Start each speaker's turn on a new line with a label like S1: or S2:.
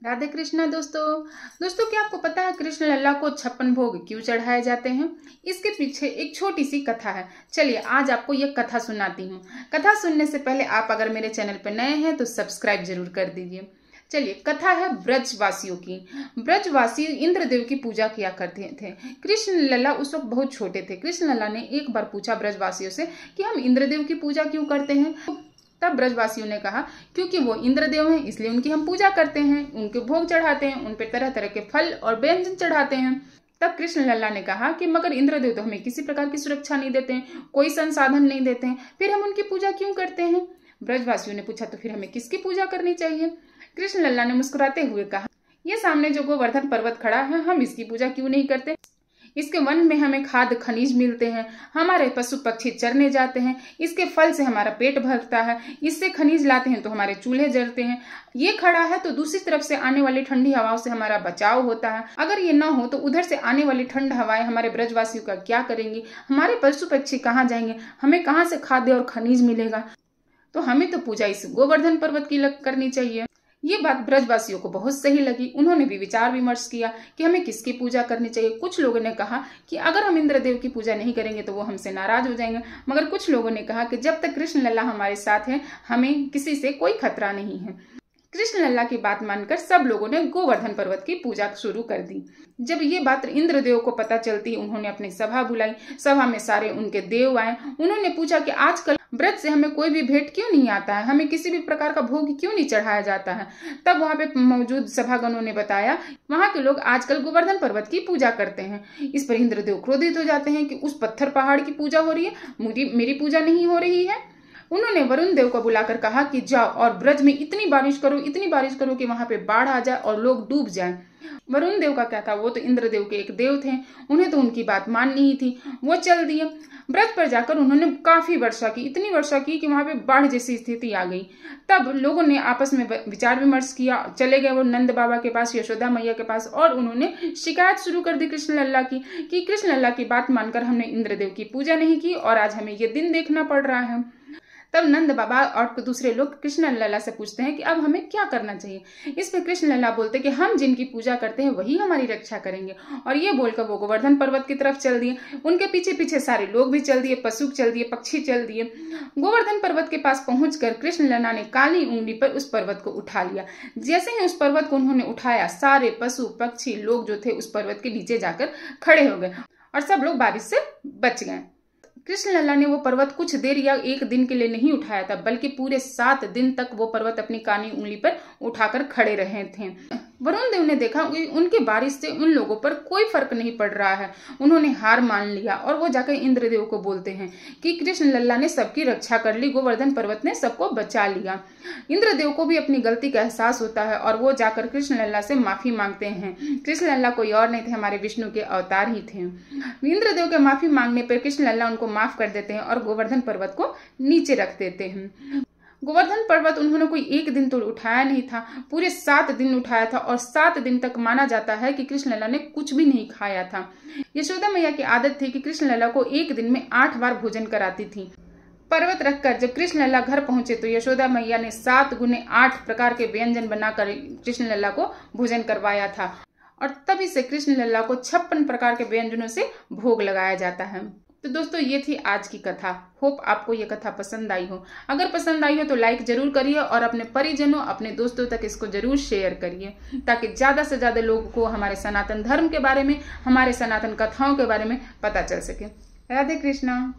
S1: राधे कृष्णा दोस्तों क्या आपको पता है कृष्ण लल्ला को 56 भोग क्यों चढ़ाए जाते हैं? इसके पीछे एक छोटी सी कथा है। चलिए आज आपको यह कथा सुनाती हूँ। कथा सुनने से पहले आप अगर मेरे चैनल पर नए हैं तो सब्सक्राइब जरूर कर दीजिए। चलिए कथा है ब्रजवासियों की। ब्रजवासी इंद्रदेव की पूजा किया करते थे। कृष्ण लल्ला उस वक्त बहुत छोटे थे। कृष्ण लल्ला ने एक बार पूछा ब्रजवासियों से कि हम इंद्रदेव की पूजा क्यों करते हैं? तब ब्रजवासियों ने कहा क्योंकि वो इंद्रदेव हैं इसलिए उनकी हम पूजा करते हैं, उनके भोग चढ़ाते हैं, उन पर तरह तरह के फल और व्यंजन चढ़ाते हैं। तब कृष्ण लल्ला ने कहा कि मगर इंद्रदेव तो हमें किसी प्रकार की सुरक्षा नहीं देते हैं, कोई संसाधन नहीं देते हैं, फिर हम उनकी पूजा क्यों करते हैं? ब्रजवासियों ने पूछा तो फिर हमें किसकी पूजा करनी चाहिए? कृष्ण लल्ला ने मुस्कुराते हुए कहा, ये सामने जो गोवर्धन पर्वत खड़ा है हम इसकी पूजा क्यों नहीं करते? इसके वन में हमें खाद खनिज मिलते हैं, हमारे पशु पक्षी चरने जाते हैं, इसके फल से हमारा पेट भरता है, इससे खनिज लाते हैं तो हमारे चूल्हे जलते हैं। ये खड़ा है तो दूसरी तरफ से आने वाली ठंडी हवाओं से हमारा बचाव होता है। अगर ये ना हो तो उधर से आने वाली ठंड हवाएं हमारे ब्रजवासियों का क्या करेंगी? हमारे पशु पक्षी कहाँ जाएंगे? हमें कहाँ से खाद्य और खनिज मिलेगा? तो हमें तो पूजा इस गोवर्धन पर्वत की करनी चाहिए। ये बात ब्रजवासियों को बहुत सही लगी। उन्होंने भी विचार विमर्श किया कि हमें किसकी पूजा करनी चाहिए। कुछ लोगों ने कहा कि अगर हम इंद्रदेव की पूजा नहीं करेंगे तो वो हमसे नाराज हो जाएंगे, मगर कुछ लोगों ने कहा कि जब तक कृष्ण लल्ला हमारे साथ है हमें किसी से कोई खतरा नहीं है। कृष्ण लल्ला की बात मानकर सब लोगों ने गोवर्धन पर्वत की पूजा शुरू कर दी। जब ये बात इंद्रदेव को पता चलती उन्होंने अपनी सभा बुलाई। सभा में सारे उनके देव आए। उन्होंने पूछा कि आजकल व्रत से हमें कोई भी भेंट क्यों नहीं आता है, हमें किसी भी प्रकार का भोग क्यों नहीं चढ़ाया जाता है? तब वहां पे मौजूद सभागणों ने बताया वहां के लोग आजकल गोवर्धन पर्वत की पूजा करते हैं। इस पर इंद्रदेव क्रोधित हो जाते हैं कि उस पत्थर पहाड़ की पूजा हो रही है, मेरी पूजा नहीं हो रही है। उन्होंने वरुण देव को बुलाकर कहा कि जाओ और ब्रज में इतनी बारिश करो कि वहां पे बाढ़ आ जाए और लोग डूब जाएं। वरुण देव का क्या था, वो तो इंद्रदेव के एक देव थे, उन्हें तो उनकी बात माननी ही थी। वो चल दिए। ब्रज पर जाकर उन्होंने काफी वर्षा की, इतनी वर्षा की कि वहां पे बाढ़ जैसी स्थिति आ गई। तब लोगों ने आपस में विचार विमर्श किया। चले गए वो नंद बाबा के पास, यशोदा मैया के पास, और उन्होंने शिकायत शुरू कर दी कृष्ण लल्ला की कि कृष्ण लल्ला की बात मानकर हमने इंद्रदेव की पूजा नहीं की और आज हमें ये दिन देखना पड़ रहा है। तब नंद बाबा और दूसरे लोग कृष्ण लल्ला से पूछते हैं कि अब हमें क्या करना चाहिए। इस पर कृष्ण लल्ला बोलते कि हम जिनकी पूजा करते हैं वही हमारी रक्षा करेंगे। और ये बोलकर वो गोवर्धन पर्वत की तरफ चल दिए। उनके पीछे पीछे सारे लोग भी चल दिए, पशु चल दिए, पक्षी चल दिए। गोवर्धन पर्वत के पास पहुंचकर कृष्ण लल्ला ने काली उंगली पर उस पर्वत को उठा लिया। जैसे ही उस पर्वत को उन्होंने उठाया सारे पशु पक्षी लोग जो थे उस पर्वत के नीचे जाकर खड़े हो गए और सब लोग बारिश से बच गए। कृष्ण लल्ला ने वो पर्वत कुछ देर या एक दिन के लिए नहीं उठाया था, बल्कि पूरे 7 दिन तक वो पर्वत अपनी कानी उंगली पर उठाकर खड़े रहे थे। वरुण देव ने देखा कि उनकी बारिश से उन लोगों पर कोई फर्क नहीं पड़ रहा है। उन्होंने हार मान लिया और वो जाकर इंद्रदेव को बोलते हैं कि कृष्ण लल्ला ने सबकी रक्षा कर ली, गोवर्धन पर्वत ने सबको बचा लिया। इंद्रदेव को भी अपनी गलती का एहसास होता है और वो जाकर कृष्ण लल्ला से माफी मांगते हैं। कृष्ण लल्ला कोई और नहीं थे, हमारे विष्णु के अवतार ही थे। इंद्रदेव के माफी मांगने पर कृष्ण लल्ला उनको माफ कर देते हैं और गोवर्धन पर्वत को नीचे रख देते हैं। गोवर्धन पर्वत उन्होंने कोई एक दिन तो उठाया नहीं था, पूरे 7 दिन उठाया था और 7 दिन तक माना जाता है कि कृष्ण लल्ला ने कुछ भी नहीं खाया था। यशोदा मैया की आदत थी कि कृष्ण लल्ला को एक दिन में 8 बार भोजन कराती थी। पर्वत रखकर जब कृष्ण लल्ला घर पहुंचे तो यशोदा मैया ने 7 गुने 8 प्रकार के व्यंजन बनाकर कृष्ण लल्ला को भोजन करवाया था और तभी से कृष्ण लल्ला को 56 प्रकार के व्यंजनों से भोग लगाया जाता है। तो दोस्तों ये थी आज की कथा। होप आपको ये कथा पसंद आई हो। अगर पसंद आई हो तो लाइक जरूर करिए और अपने परिजनों, अपने दोस्तों तक इसको जरूर शेयर करिए ताकि ज्यादा से ज्यादा लोगों को हमारे सनातन धर्म के बारे में, हमारे सनातन कथाओं के बारे में पता चल सके। राधे कृष्णा।